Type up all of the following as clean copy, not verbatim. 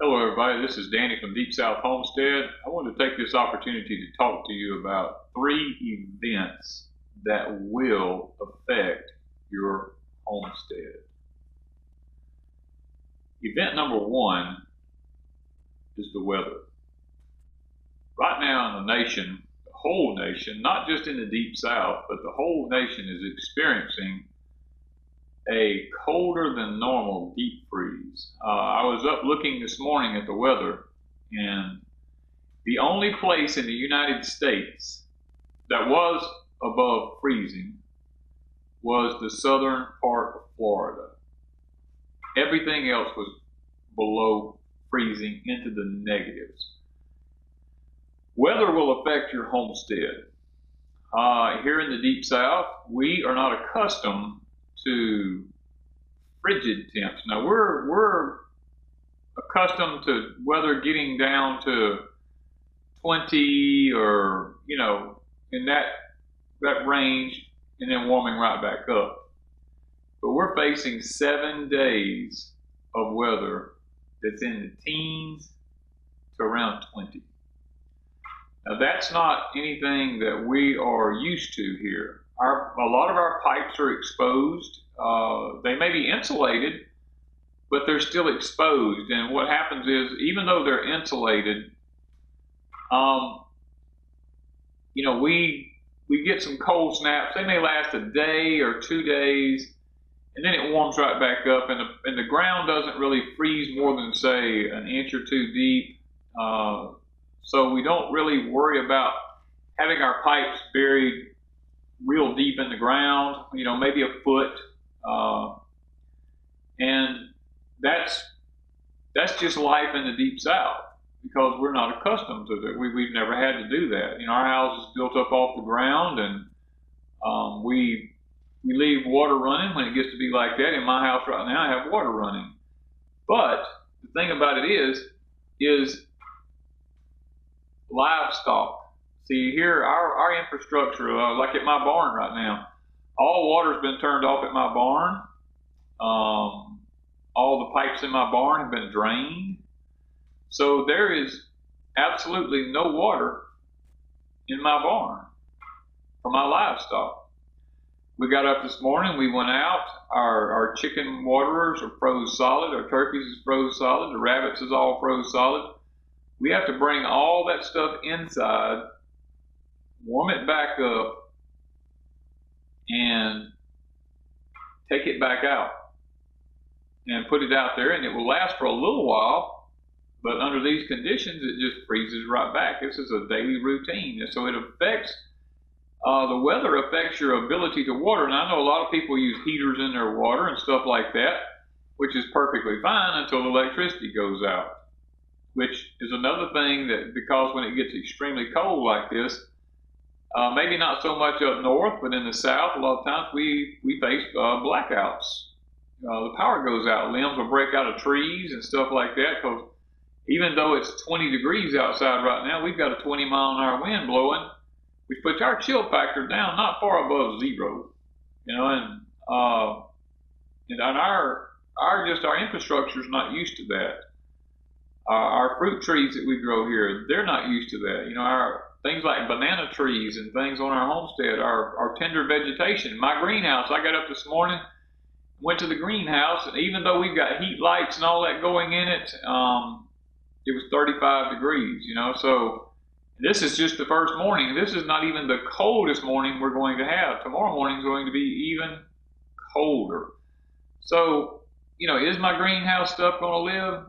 Hello everybody, this is Danny from Deep South Homestead. I want to take this opportunity to talk to you about 3 events that will affect your homestead. Event number 1 is the weather. Right now in the nation, the whole nation, not just in the Deep South, but the whole nation is experiencing a colder than normal deep freeze. I was up looking this morning at the weather, and the only place in the United States that was above freezing was the southern part of Florida. Everything else was below freezing into the negatives. Weather will affect your homestead. Here in the Deep South, we are not accustomed to frigid temps. Now we're accustomed to weather getting down to 20 or in that range and then warming right back up. But we're facing 7 days of weather that's in the teens to around 20. Now that's not anything that we are used to here. A lot of our pipes are exposed. They may be insulated, but they're still exposed. And what happens is, even though they're insulated, we get some cold snaps. They may last a day or 2 days, and then it warms right back up, and the ground doesn't really freeze more than, say, an inch or 2 deep. So we don't really worry about having our pipes buried real deep in the ground, maybe a foot, and that's just life in the Deep South, because we're not accustomed to that. We've never had to do that. Our house is built up off the ground, and we leave water running when it gets to be like that. In my house right now, I have water running. But the thing about it is livestock. See, here, our infrastructure, like at my barn right now, all water's been turned off at my barn. All the pipes in my barn have been drained. So there is absolutely no water in my barn for my livestock. We got up this morning, we went out, our chicken waterers are froze solid, our turkeys is froze solid, the rabbits is all froze solid. We have to bring all that stuff inside, warm it back up, and take it back out and put it out there, and it will last for a little while, but under these conditions it just freezes right back. This is a daily routine, and so it affects the weather affects your ability to water. And I know a lot of people use heaters in their water and stuff like that, which is perfectly fine until the electricity goes out, which is another thing, that because when it gets extremely cold like this, maybe not so much up north, but in the south, a lot of times we face blackouts. The power goes out, limbs will break out of trees and stuff like that, because even though it's 20 degrees outside right now, we've got a 20-mile-an-hour wind blowing, which puts our chill factor down not far above 0. And our infrastructure is not used to that. Our fruit trees that we grow here, they're not used to that. Our things like banana trees and things on our homestead are tender vegetation. My greenhouse, I got up this morning, went to the greenhouse, and even though we've got heat lights and all that going in it, it was 35 degrees, so this is just the first morning. This is not even the coldest morning we're going to have. Tomorrow morning is going to be even colder. So, is my greenhouse stuff going to live?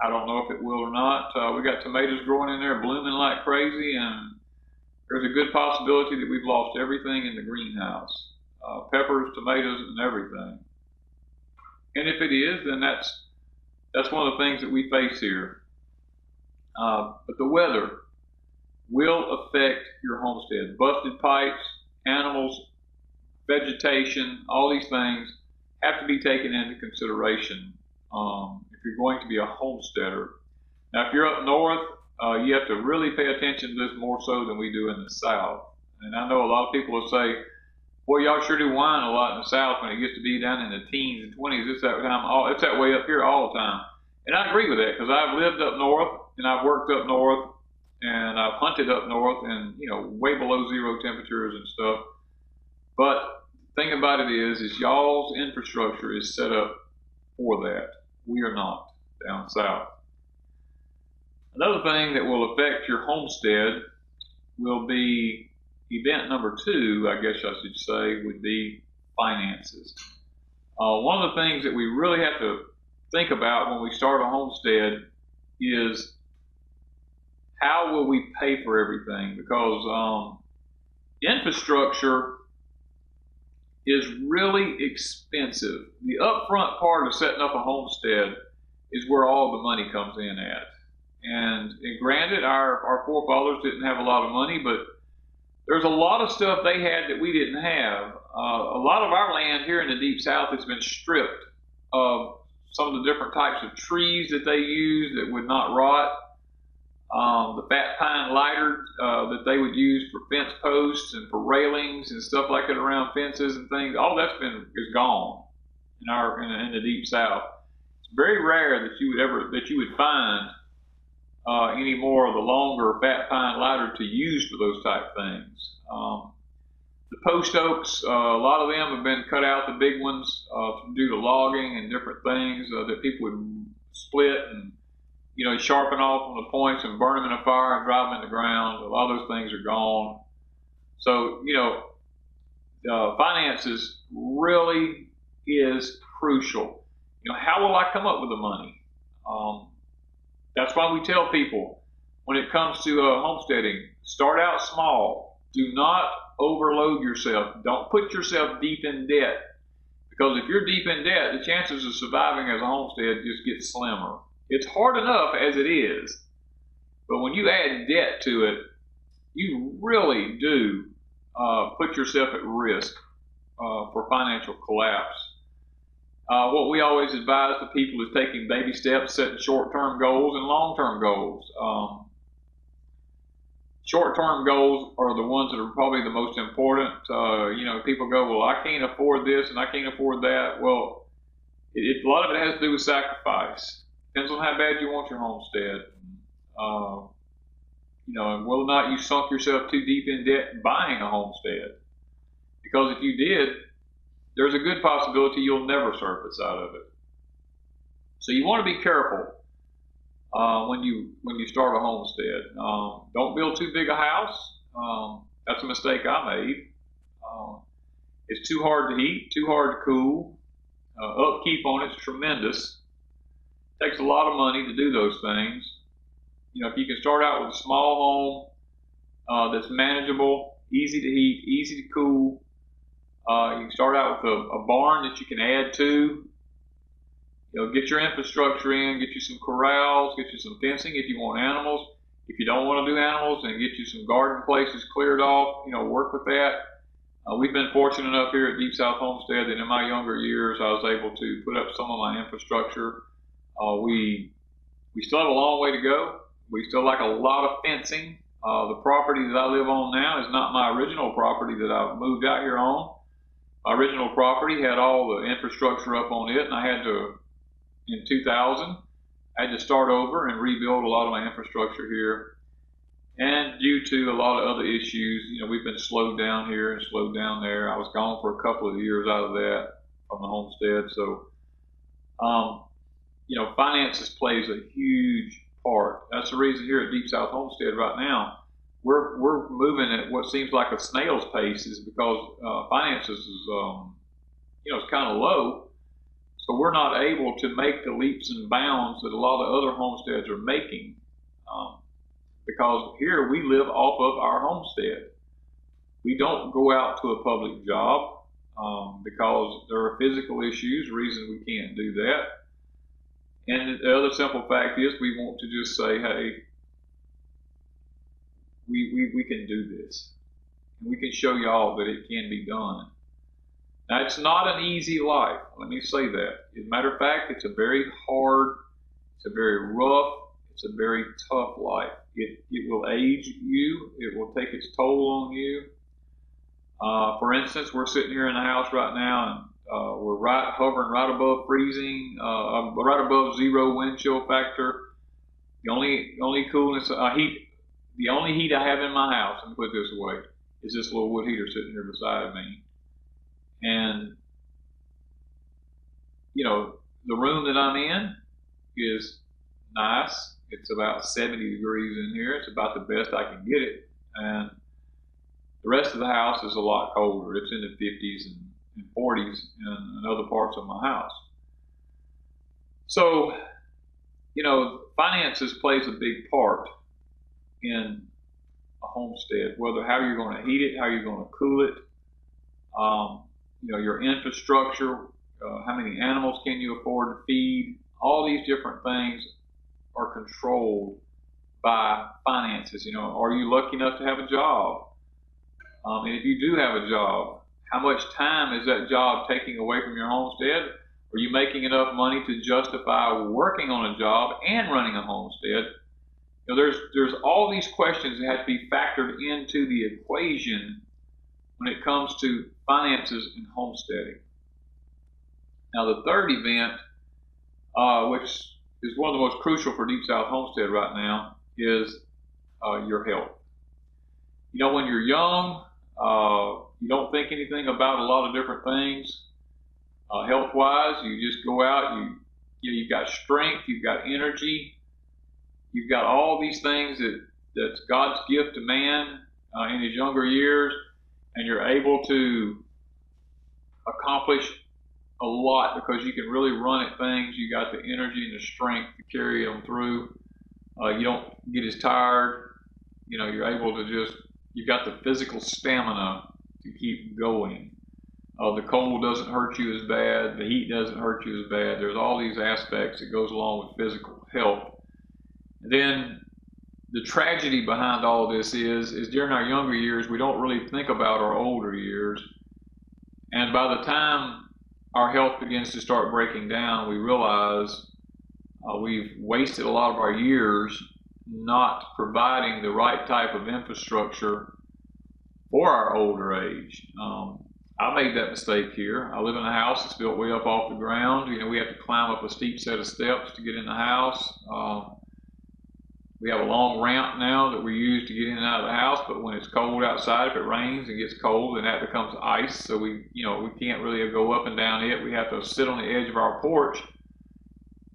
I don't know if it will or not. We got tomatoes growing in there, blooming like crazy, and there's a good possibility that we've lost everything in the greenhouse. Peppers, tomatoes, and everything. And if it is, then that's one of the things that we face here. But the weather will affect your homestead. Busted pipes, animals, vegetation, all these things have to be taken into consideration if you're going to be a homesteader. Now, if you're up north, you have to really pay attention to this more so than we do in the south. And I know a lot of people will say, boy, y'all sure do whine a lot in the south when it gets to be down in the teens and 20s. It's that way up here all the time. And I agree with that because I've lived up north and I've worked up north and I've hunted up north and, you know, way below zero temperatures and stuff. But the thing about it is y'all's infrastructure is set up for that. We are not down south. Another thing that will affect your homestead will be event number 2, I guess I should say, would be finances. One of the things that we really have to think about when we start a homestead is how will we pay for everything, because infrastructure is really expensive. The upfront part of setting up a homestead is where all the money comes in at. And granted, our forefathers didn't have a lot of money, but there's a lot of stuff they had that we didn't have. A lot of our land here in the Deep South has been stripped of some of the different types of trees that they use that would not rot. The fat pine lighter that they would use for fence posts and for railings and stuff like that around fences and things, all that's is gone in the Deep South. It's very rare that you would find any more of the longer fat pine lighter to use for those type things. The post oaks, a lot of them have been cut out, the big ones, due to logging and different things that people would split and, you know, sharpen off on the points and burn them in a fire and drive them in the ground. A lot of those things are gone. So, you know, finances really is crucial. You know, how will I come up with the money? That's why we tell people when it comes to homesteading, start out small. Do not overload yourself. Don't put yourself deep in debt, because if you're deep in debt, the chances of surviving as a homestead just get slimmer. It's hard enough as it is, but when you add debt to it, you really do put yourself at risk for financial collapse. What we always advise to people is taking baby steps, setting short-term goals and long-term goals. Short-term goals are the ones that are probably the most important. You know, people go, well, I can't afford this and I can't afford that. Well, a lot of it has to do with sacrifice. Depends on how bad you want your homestead. You know, and whether or not you sunk yourself too deep in debt buying a homestead. Because if you did, there's a good possibility you'll never surface out of it. So you want to be careful when you start a homestead. Don't build too big a house. That's a mistake I made. It's too hard to heat, too hard to cool. Upkeep on it's tremendous. It takes a lot of money to do those things. You know, if you can start out with a small home that's manageable, easy to heat, easy to cool. You can start out with a barn that you can add to. You know, get your infrastructure in, get you some corrals, get you some fencing if you want animals. If you don't want to do animals, then get you some garden places cleared off. You know, work with that. We've been fortunate enough here at Deep South Homestead that in my younger years I was able to put up some of my infrastructure. We still have a long way to go. We still like a lot of fencing. The property that I live on now is not my original property that I moved out here on. My original property had all the infrastructure up on it, and I had to, in 2000, I had to start over and rebuild a lot of my infrastructure here. And due to a lot of other issues, you know, we've been slowed down here and slowed down there. I was gone for a couple of years out of that from the homestead. So, you know, finances plays a huge part. That's the reason here at Deep South Homestead right now, we're moving at what seems like a snail's pace, is because finances is, you know, it's kind of low. So we're not able to make the leaps and bounds that a lot of other homesteads are making, because here we live off of our homestead. We don't go out to a public job because there are physical issues, reasons we can't do that. And the other simple fact is we want to just say, hey, we can do this. And we can show y'all that it can be done. Now, it's not an easy life. Let me say that. As a matter of fact, it's a very hard, it's a very rough, it's a very tough life. It will age you. It will take its toll on you. For instance, we're sitting here in the house right now, and We're hovering right above freezing, right above 0 wind chill factor. The only coolness, the only heat I have in my house, let me put it this way, is this little wood heater sitting here beside me. And, you know, the room that I'm in is nice. It's about 70 degrees in here. It's about the best I can get it. And the rest of the house is a lot colder. It's in the 50s and 40s in other parts of my house. So, you know, finances plays a big part in a homestead, whether how you're going to heat it, how you're going to cool it, you know, your infrastructure, how many animals can you afford to feed. All these different things are controlled by finances. You know, are you lucky enough to have a job? And if you do have a job, how much time is that job taking away from your homestead? Are you making enough money to justify working on a job and running a homestead? You know, there's all these questions that have to be factored into the equation when it comes to finances and homesteading. Now, the third event, which is one of the most crucial for Deep South Homestead right now, is your health. You know, when you're young, you don't think anything about a lot of different things. Health-wise, you just go out, you've got strength, you've got energy, you've got all these things that's God's gift to man in his younger years, and you're able to accomplish a lot because you can really run at things. You got the energy and the strength to carry them through. You don't get as tired. You know, you're able to you've got the physical stamina to keep going. The cold doesn't hurt you as bad. The heat doesn't hurt you as bad. There's all these aspects that goes along with physical health. And then the tragedy behind all this is during our younger years, we don't really think about our older years. And by the time our health begins to start breaking down, we realize we've wasted a lot of our years not providing the right type of infrastructure for our older age. I made that mistake here. I live in a house that's built way up off the ground. You know, we have to climb up a steep set of steps to get in the house. We have a long ramp now that we use to get in and out of the house, but when it's cold outside, if it rains and gets cold, then that becomes ice. So we can't really go up and down it. We have to sit on the edge of our porch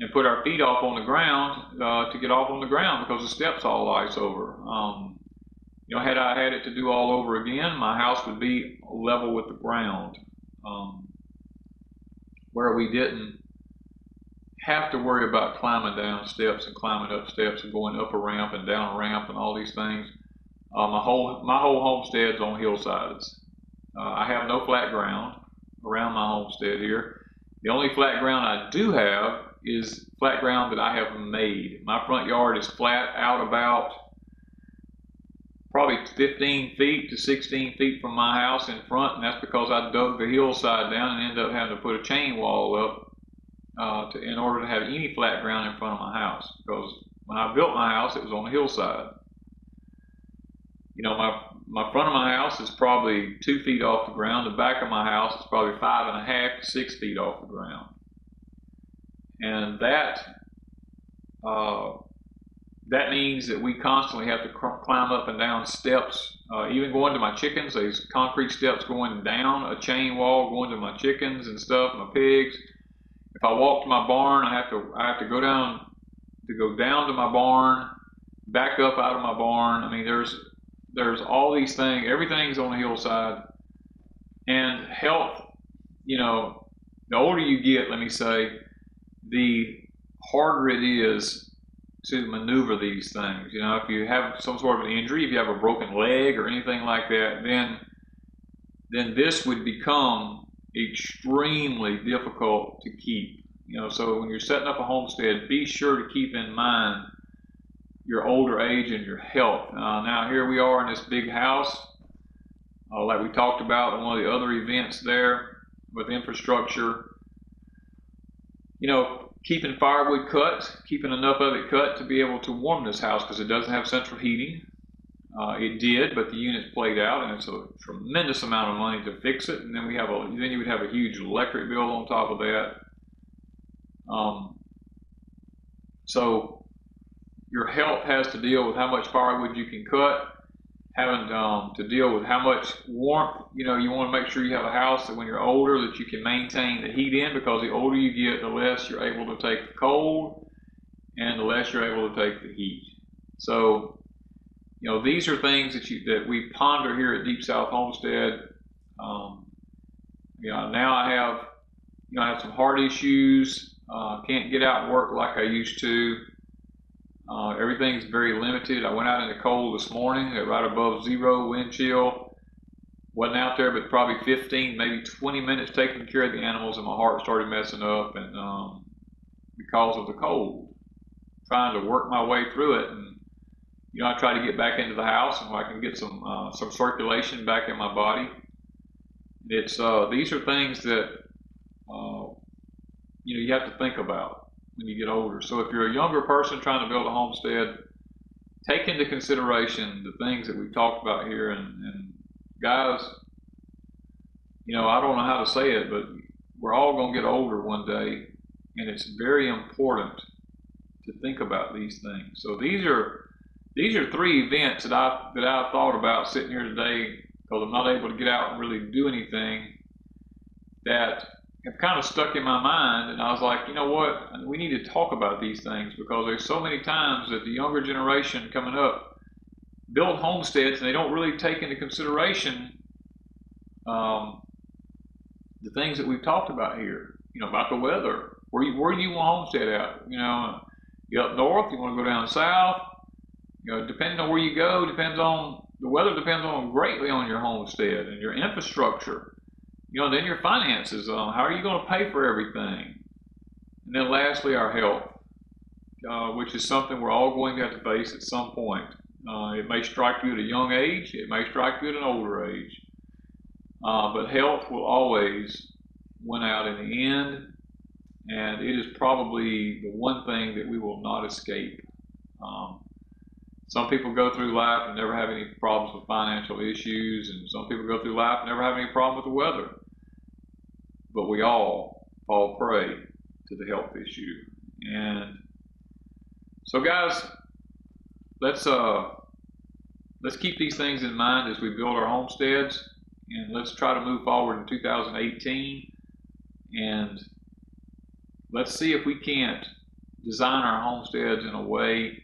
and put our feet off on the ground to get off on the ground because the steps all ice over. You know, had I had it to do all over again, my house would be level with the ground, where we didn't have to worry about climbing down steps and climbing up steps and going up a ramp and down a ramp and all these things. My whole homestead's on hillsides. I have no flat ground around my homestead here. The only flat ground I do have is flat ground that I have made. My front yard is flat out about probably 15 feet to 16 feet from my house in front, and that's because I dug the hillside down and ended up having to put a chain wall up in order to have any flat ground in front of my house, because when I built my house, it was on the hillside. You know, my front of my house is probably 2 feet off the ground. The back of my house is probably 5.5 to 6 feet off the ground. And that means that we constantly have to climb up and down steps. Even going to my chickens, there's concrete steps going down, a chain wall going to my chickens and stuff, my pigs. If I walk to my barn, I have to go down to my barn, back up out of my barn. I mean, there's all these things. Everything's on the hillside. And health, you know, the older you get, let me say, the harder it is to maneuver these things. You know, if you have some sort of an injury, if you have a broken leg or anything like that, then this would become extremely difficult to keep. You know, so when you're setting up a homestead, be sure to keep in mind your older age and your health. Now here we are in this big house, like we talked about in one of the other events there with infrastructure. You know, keeping firewood cut, keeping enough of it cut to be able to warm this house because it doesn't have central heating. It did, but the unit's played out, and it's a tremendous amount of money to fix it. And then then you would have a huge electric bill on top of that. So your health has to deal with how much firewood you can cut, having to deal with how much warmth. You want to make sure you have a house that when you're older that you can maintain the heat in, because the older you get, the less you're able to take the cold, and the less you're able to take the heat. So, these are things that we ponder here at Deep South Homestead. Now I have some heart issues. Can't get out and work like I used to. Everything's very limited. I went out in the cold this morning at right above 0 wind chill. Wasn't out there but probably 15, maybe 20 minutes taking care of the animals, and my heart started messing up, and because of the cold. Trying to work my way through it, and I try to get back into the house and I can get some circulation back in my body. These are things that you have to think about when you get older. So if you're a younger person trying to build a homestead, take into consideration the things that we've talked about here. And guys, I don't know how to say it, but we're all going to get older one day, and it's very important to think about these things. So these are 3 events that I've thought about sitting here today, because I'm not able to get out and really do anything, that have kind of stuck in my mind. And I was like, you know what, we need to talk about these things, because there's so many times that the younger generation coming up build homesteads and they don't really take into consideration the things that we've talked about here, about the weather. Where do you want homestead at? You up north, you want to go down south, depending on where you go, the weather depends greatly on your homestead and your infrastructure. Then your finances, how are you going to pay for everything? And then lastly, our health, which is something we're all going to have to face at some point. It may strike you at a young age, it may strike you at an older age, but health will always win out in the end, and it is probably the one thing that we will not escape. Some people go through life and never have any problems with financial issues, and some people go through life and never have any problem with the weather. But we all fall prey to the health issue. And so, guys, let's keep these things in mind as we build our homesteads, and let's try to move forward in 2018, and let's see if we can't design our homesteads in a way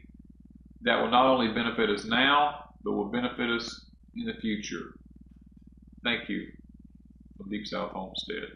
that will not only benefit us now, but will benefit us in the future. Thank you from Deep South Homestead.